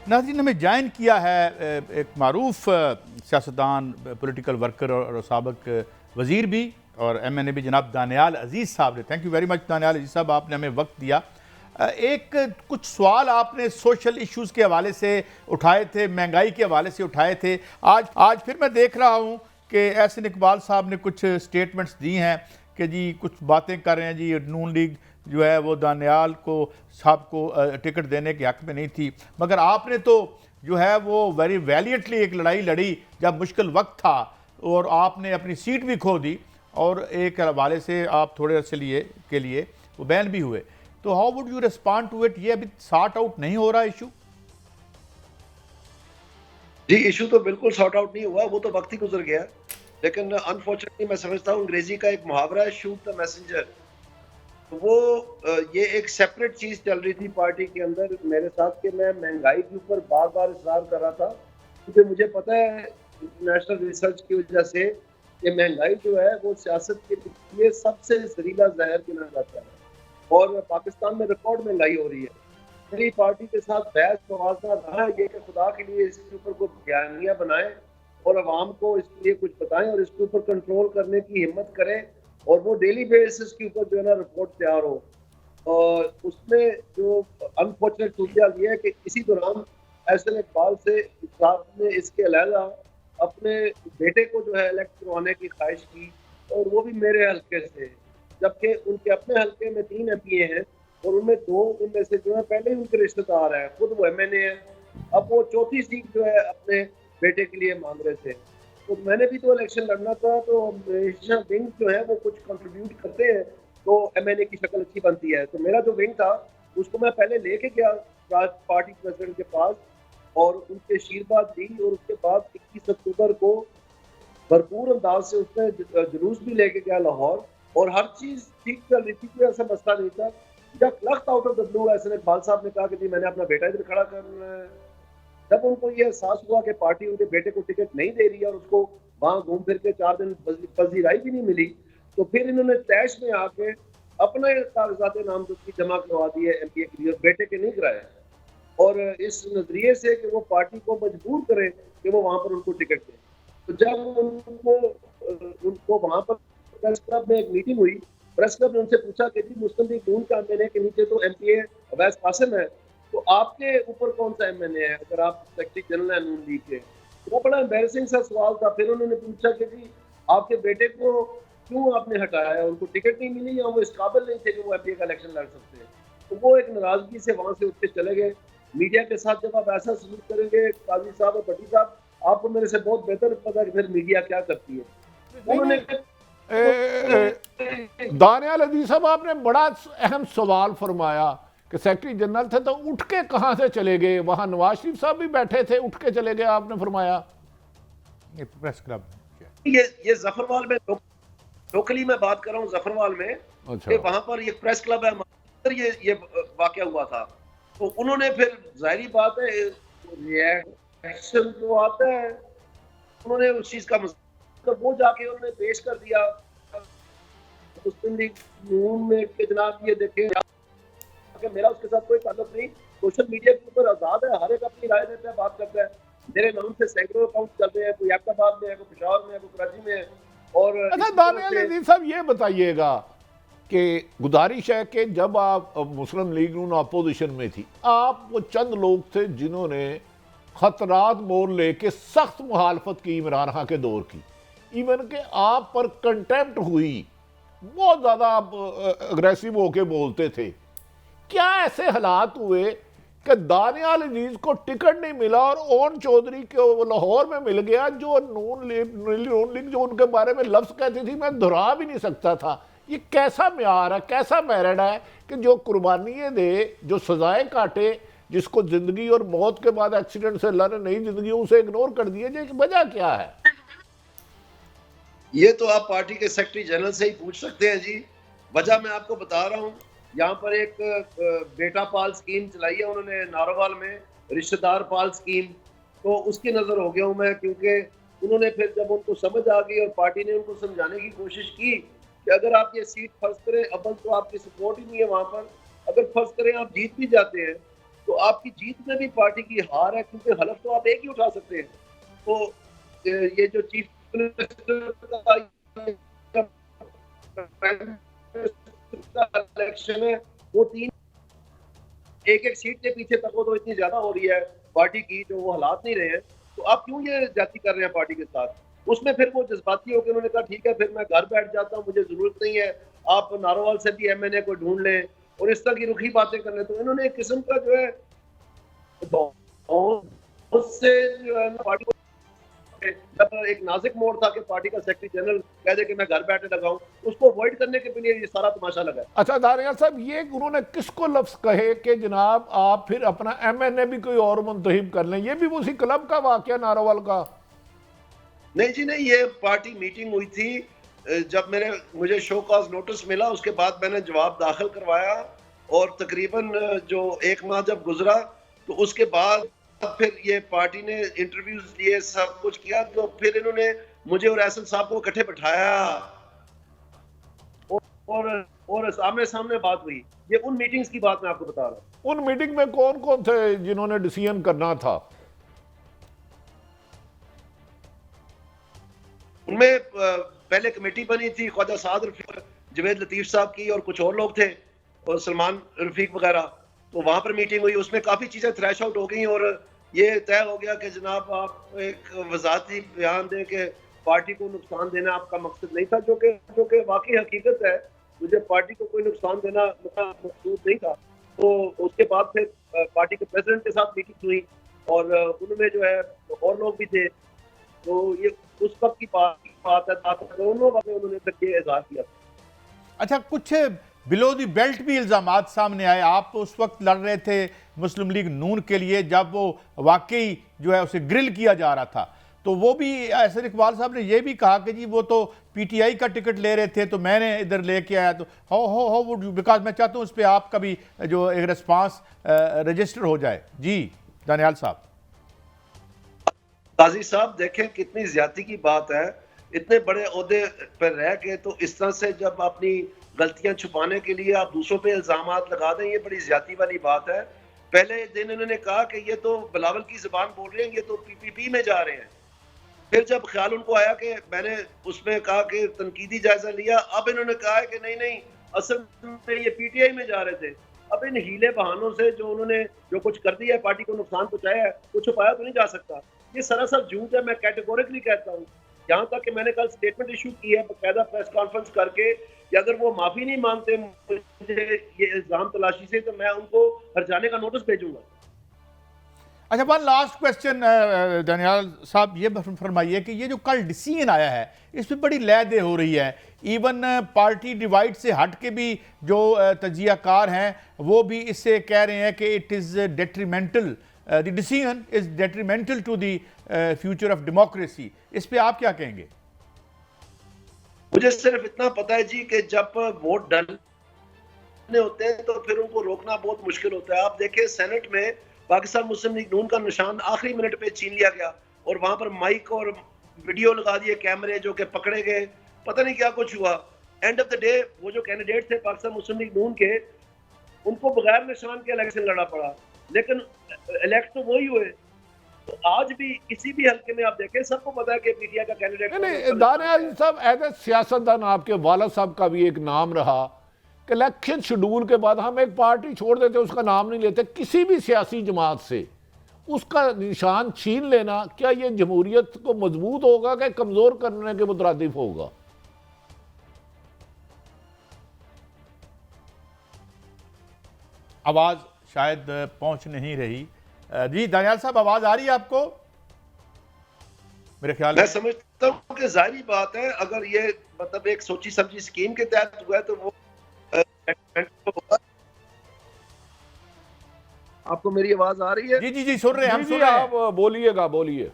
नाज़रीन, हमें ज्वाइन किया है एक मारूफ सियासतदान, पॉलिटिकल वर्कर और साबिक वज़ीर भी और MNA भी, जनाब दानियाल अजीज़ साहब ने। Thank you very much Daniyal Aziz साहब, आपने हमें वक्त दिया। एक कुछ सवाल आपने सोशल इश्यूज़ के हवाले से उठाए थे, महंगाई के हवाले से उठाए थे। आज फिर मैं देख रहा हूँ कि एहसन इकबाल साहब ने कुछ स्टेटमेंट्स दी हैं कि जी कुछ बातें कर रहे हैं जी, नून लीग जो है वो दानियाल को साहब को टिकट देने के हक़ में नहीं थी, मगर आपने तो जो है वो वेरी वैलियंटली एक लड़ाई लड़ी जब मुश्किल वक्त था और आपने अपनी सीट भी खो दी और एक हवाले से आप थोड़े अरसे के लिए वो बैन भी हुए। तो how would you respond to it? ये अभी सॉर्ट आउट नहीं हो रहा इशू? जी, इशू तो बिल्कुल सॉर्ट आउट नहीं हुआ, वो तो वक्त ही गुजर गया। लेकिन अनफॉर्चुनेटली मैं समझता हूँ अंग्रेजी का एक मुहावरा है, शूट द मैसेंजर। तो वो ये एक सेपरेट चीज चल रही थी पार्टी के अंदर मेरे साथ कि मैं महंगाई के ऊपर बार बार इसरार कर रहा था, क्योंकि मुझे पता है इंटरनेशनल रिसर्च की वजह से कि महंगाई जो है वो सियासत के लिए सबसे जहरीला जहर गिना जाता है और पाकिस्तान में रिकॉर्ड महंगाई हो रही है। मेरी पार्टी के साथ बहस मुआवजा रहा ये कि खुदा के लिए इसके ऊपर कुछ बयानियां बनाएं और अवाम को इसके लिए कुछ बताएं और इसके ऊपर कंट्रोल करने की हिम्मत करें और वो डेली बेसिस के ऊपर जो है ना रिपोर्ट तैयार हो। और उसमें जो अनफॉर्चुनेट सूरत ये है कि इसी दौरान एहसन इकबाल से साहब ने इसके अलावा अपने बेटे को जो है इलेक्ट करवाने की ख्वाहिश की और वो भी मेरे हल्के से, जबकि उनके अपने हल्के में 3 MPA हैं और उनमें 2 उनमें से जो है पहले ही उनके रिश्तेदार हैं, खुद वो MNA है। अब वो चौथी सीट जो है अपने बेटे के लिए मांग रहे थे। तो मैंने भी तो इलेक्शन लड़ना था, तो हमेशा विंग जो है वो कुछ कंट्रीब्यूट करते हैं तो MNA की शक्ल अच्छी बनती है। तो मेरा जो विंग था उसको मैं पहले लेके गया पार्टी प्रेसिडेंट के पास और उनके आशीर्वाद दी और उसके बाद 21 अक्टूबर को भरपूर अंदाज से उसने जुलूस भी लेके गया लाहौर और हर चीज ठीक चल रही थी, कोई ऐसा मसला नहीं था। जब लख्त out of the blue Ahsan Iqbal साहब ने कहा कि जी मैंने अपना बेटा इधर खड़ा करना है, जब उनको ये एहसास हुआ कि पार्टी उनके बेटे को टिकट नहीं दे रही है और उसको वहां घूम फिर के 4 दिन पजीराई भी नहीं मिली, तो फिर इन्होंने तैश में आके अपने कागजात नामजदगी जमा करवा दिए MPA के लिए, बेटे के नहीं कराए। और इस नजरिए से कि वो पार्टी को मजबूर करे कि वो वहां पर उनको टिकट दे। तो जब उनको वहां पर प्रेस क्लब में एक मीटिंग हुई, प्रेस क्लब ने उनसे पूछा कि जी मुस्लिम लीग नून का MNA के नीचे तो MPA अवैस कासिम है, तो आपके ऊपर कौन सा MNA है अगर आप सेक्रेटरी जनरल है नून लीग के? वो बड़ा एम्बेरसिंग सा सवाल था। फिर उन्होंने पूछा कि जी आपके बेटे को क्यों आपने हटाया है, उनको टिकट नहीं मिली या वो इस काबिल नहीं थे कि वो MPA का इलेक्शन लड़ सकते हैं? तो वो एक नाराजगी से वहां से उठ के चले गए। मीडिया के साथ जब आप ऐसा सलूक करेंगे काजी साहब और भट्टी साहब, आपको मेरे से बहुत बेहतर पता है कि फिर मीडिया क्या करती है। उन्होंने दानियाल अजीज साहब, आपने बड़ा अहम सवाल फरमाया कि सेक्रेटरी जनरल थे तो उठ के कहां से चले गए? वहां नवाज शरीफ साहब भी बैठे थे, उठ के चले गए आपने फरमाया। ये प्रेस क्लब ये जफरवाल में लोकली मैं बात कर रहा हूँ, जफरवाल में। अच्छा। वहां पर ये प्रेस क्लब है, ये वाकया हुआ था। तो उन्होंने फिर जाहिर बात है रिएक्शन तो आता है, उन्होंने उस चीज का तो वो जाके उन्होंने पेश कर दिया मुस्लिम लीग नून में कि जनाब ये देखें कि मेरा उसके साथ कोई ताल्लुक नहीं। सोशल मीडिया के ऊपर आजाद है, हर एक अपनी राय देता है, बात करता है। मेरे नाम से सैकड़ों अकाउंट चल रहे हैं, कोई एबटाबाद में है, कोई पेशावर में है, कोई कराची में है। और अच्छा दानियाल अजीज साहब, ये बताइएगा कि गुजारिश है कि जब आप मुस्लिम लीग नून अपोजिशन में थी, आप वो चंद लोग थे जिन्होंने खतरात मोल लेके सख्त मुखालफत की इमरान खान के दौर की, इवन के आप पर कंटेम्प्ट हुई, बहुत ज़्यादा अग्रेसिव होके बोलते थे। क्या ऐसे हालात हुए कि दानियाल अजीज को टिकट नहीं मिला और ओन चौधरी को लाहौर में मिल गया, जो नून लीग जो उनके बारे में लफ्ज़ कहती थी मैं दोहरा भी नहीं सकता था? ये कैसा म्यार है, कैसा मेरिट है कि जो कुर्बानियाँ दे, जो सजाएं काटे, जिसको जिंदगी और मौत के बाद एक्सीडेंट से अल्लाह ने नई जिंदगी उसे इग्नोर कर दिया जाए? वजह क्या है? ये तो आप पार्टी के सेक्रेटरी जनरल से ही पूछ सकते हैं जी। वजह मैं आपको बता रहा हूँ। यहाँ पर एक बेटा पाल स्कीम चलाई है उन्होंने नारोवाल में, रिश्तेदार पाल स्कीम। तो उसकी नजर हो गया हूँ मैं, क्योंकि उन्होंने फिर जब उनको समझ आ गई और पार्टी ने उनको समझाने की कोशिश की कि अगर आप ये सीट फर्ज करें, अव्वल तो आपकी सपोर्ट ही नहीं है वहां पर, अगर फर्ज करें आप जीत भी जाते हैं तो आपकी जीत में भी पार्टी की हार है, क्योंकि हलफ तो आप एक ही उठा सकते हैं। तो ये जो चीफ मिनिस्टर का इलेक्शन है, वो तीन एक एक सीट के पीछे तक वो तो इतनी ज्यादा हो रही है पार्टी की, जो वो हालात नहीं रहे हैं। तो आप क्यों ये जाति कर रहे हैं पार्टी के साथ? उसमें फिर वो जज्बाती होकर उन्होंने कहा ठीक है फिर मैं घर बैठ जाता हूँ, मुझे जरूरत नहीं है, आप नारोवाल से भी एमएनए को ढूंढ लें, और इस तरह की रुखी बातें कर लें। तो इन्होंने एक किस्म का जो है उससे जो है पार्टी को, जब एक नाजुक मोड़ था कि पार्टी का सेक्रेटरी जनरल कह दे कि मैं घर बैठने लगा हूं, उसको अवॉइड करने के लिए ये सारा तमाशा लगा है। अच्छा दानियाल साहब, ये उन्होंने किसको लफ्ज कहे कि जनाब आप फिर अपना एमएनए भी कोई और मुंतहिब कर लें? ये भी उसी क्लब का वाकया नारोवाल का? नहीं जी नहीं, ये पार्टी मीटिंग हुई थी। जब मुझे शो कॉज नोटिस मिला, उसके बाद मैंने जवाब दाखिल करवाया, और तकरीबन जो एक माह जब गुजरा तो उसके बाद फिर ये पार्टी ने इंटरव्यूज दिए, सब कुछ किया, तो फिर इन्होंने मुझे और एहसन साहब को इकट्ठे बैठाया और सामने सामने बात हुई। ये उन मीटिंग्स की बात मैं आपको बता रहा हूँ। उन मीटिंग में कौन कौन थे जिन्होंने डिसीजन करना था? उनमें पहले कमेटी बनी थी, ख्वाजा साद रफीक, जवेद लतीफ साहब की, और कुछ और लोग थे, और सलमान रफीक वगैरह। तो वहां पर मीटिंग हुई, उसमें काफी चीजें थ्रैश आउट हो गई, और ये तय हो गया कि जनाब आप एक वजाहती बयान दें कि पार्टी को नुकसान देना आपका मकसद नहीं था, जो कि वाकई हकीकत है। मुझे पार्टी को कोई नुकसान देना मकसूद नहीं था। तो उसके बाद फिर पार्टी के प्रेसिडेंट के साथ मीटिंग हुई, और उनमें जो है और लोग भी थे। तो ये उस वक्त की बात है, दोनों बातें उन्होंने फिर ये इजहार किया। अच्छा, कुछ बिलो दी बेल्ट भी इल्ज़ामात सामने आए। आप उस वक्त लड़ रहे थे मुस्लिम लीग नून के लिए, जब वो वाकई जो है उसे ग्रिल किया जा रहा था, तो वो भी एहसन इकबाल साहब ने ये भी कहा कि जी वो तो पीटीआई का टिकट ले रहे थे तो मैंने इधर लेके आया। तो हाउ वुड यू, बिकॉज मैं चाहता हूँ इस पर आपका भी जो एक रिस्पांस रजिस्टर हो जाए। जी दानियाल साहब। काजी साहब देखें कितनी ज्यादती की बात है, इतने बड़े ओहदे पर रह के तो इस तरह से जब अपनी गलतियां छुपाने के लिए आप दूसरों पे इल्जामात लगा दें, ये बड़ी ज्यादती वाली बात है। पहले दिन इन्होंने कहा कि ये तो बिलावल की जुबान बोल रहे हैं, ये तो पीपीपी में जा रहे हैं। फिर जब ख्याल उनको आया कि मैंने उसमें कहा कि तनकीदी जायजा लिया, अब इन्होंने कहा है कि नहीं नहीं असल में ये पीटीआई में जा रहे थे। अब इन हीले बहानों से जो उन्होंने जो कुछ कर दिया है, पार्टी को नुकसान पहुंचाया है, वो छुपाया तो नहीं जा सकता। ये सरासर झूठ है, मैं कैटेगोरिकली कहता हूँ। यहाँ तक कि मैंने कल स्टेटमेंट इशू की है बाकायदा प्रेस कॉन्फ्रेंस करके, कि अगर वो माफी नहीं मांगते मुझे ये इल्जाम तलाशी से, तो मैं उनको हर्जाने का नोटिस भेजूंगा। अच्छा, वन लास्ट क्वेश्चन दानियाल साहब, ये फरमाइए कि ये जो कल डिसीजन आया है इसमें बड़ी लय दे हो रही है। इवन पार्टी डिवाइड से हट के भी जो तजियाकार हैं वो भी इससे कह रहे हैं कि it is detrimental, the decision is detrimental to the future of democracy. इस पे आप क्या कहेंगे? मुझे सिर्फ इतना पता है जी कि जब वोट डालने होते हैं तो फिर उनको रोकना बहुत मुश्किल होता है। आप देखिए सेनेट में पाकिस्तान मुस्लिम लीग नून का निशान आखिरी मिनट पे छीन लिया गया, और वहां पर माइक और वीडियो लगा दिए कैमरे, जो कि पकड़े गए, पता नहीं क्या कुछ हुआ। एंड ऑफ द डे वो जो कैंडिडेट थे पाकिस्तान मुस्लिम लीग नून के, उनको बगैर निशान के इलेक्शन लड़ना पड़ा, लेकिन इलेक्ट तो वही हुए। तो आज भी किसी भी हल्के में आप देखें, सबको पता है कि पीटीआई का कैंडिडेट नहीं दानियाल साहब, एज ए सियासतदान आपके वाला साहब का भी एक नाम रहा कि इलेक्शन शेड्यूल के बाद हम एक पार्टी छोड़ देते, उसका नाम नहीं लेते किसी भी सियासी जमात से, उसका निशान छीन लेना, क्या ये जमहूरियत को मजबूत होगा कि कमजोर करने के मुतरादिफ होगा? आवाज़ शायद पहुंच नहीं रही। जी दानियाल साहब, आवाज़ आ रही है आपको? मेरे ख्याल मैं समझता हूँ कि जाहिर बात है, अगर ये मतलब एक सोची समझी स्कीम के तहत हुआ है तो वो आपको मेरी आवाज आ रही है? जी जी जी सुन रहे हैं, हम जी सुन रहे हैं। आप बोलिएगा, बोलिए।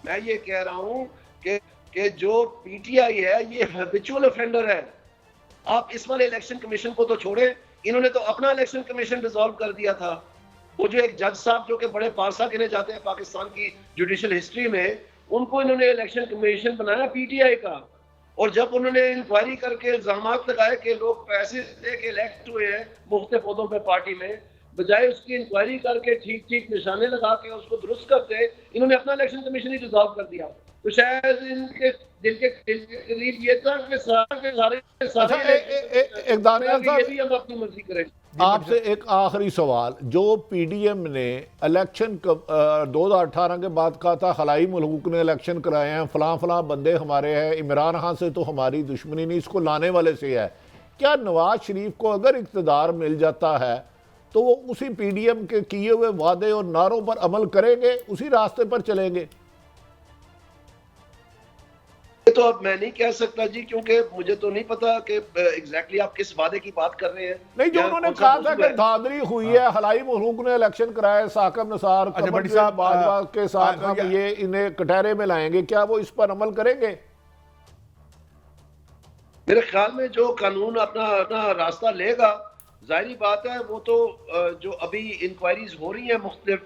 मैं ये कह रहा हूँ कि जो पीटीआई है ये हैबिचुअल ऑफेंडर है। आप इस वाले इलेक्शन कमीशन को तो छोड़े, इन्होंने तो अपना इलेक्शन कमीशन डिसॉल्व कर दिया था। वो जो एक जज साहब जो कि बड़े पारसा गिने जाते हैं पाकिस्तान की जुडिशियल हिस्ट्री में, उनको इन्होंने इलेक्शन कमीशन बनाया पीटीआई का। और जब उन्होंने इंक्वायरी करके इल्जाम लगाए कि लोग पैसे दे के इलेक्ट हुए हैं मुख्तलिफ पदों पर पार्टी में, बजाय उसकी इंक्वायरी करके ठीक ठीक निशाने लगा के उसको दुरुस्त करते, इन्होंने अपना इलेक्शन कमीशन ही डिसॉल्व कर दिया। तो शायद इनके दिल के करीब ये था कि सारे अच्छा, एक दानियाल ये भी साहब, हम अपनी मर्जी करें। आपसे एक आखिरी सवाल। जो पीडीएम ने इलेक्शन 2018 के बाद कहा था खलाई मुल्क ने इलेक्शन कराए हैं, फलां फलां बंदे हमारे हैं, इमरान खान से तो हमारी दुश्मनी नहीं, इसको लाने वाले से है, क्या नवाज शरीफ को अगर इक़्तिदार मिल जाता है तो वो उसी पीडीएम के किए हुए वादे और नारों पर अमल करेंगे, उसी रास्ते पर चलेंगे? ये तो अब मैं नहीं कह सकता जी, क्योंकि मुझे तो नहीं पता कि एग्जैक्टली आप किस वादे की बात कर रहे हैं। नहीं, जो उन्होंने कहा था कि धांधली हुई है, हलाई मुल्क ने इलेक्शन कराए, साकिब निसार, भट्टी साहब, बाजवा के साथ हम ये इन्हें कटहरे में लाएंगे, क्या वो इस पर अमल करेंगे? मेरे ख्याल में जो कानून अपना अपना रास्ता लेगा, जाहिर बात है वो तो जो अभी इंक्वायरीज हो रही हैं मुख्तलिफ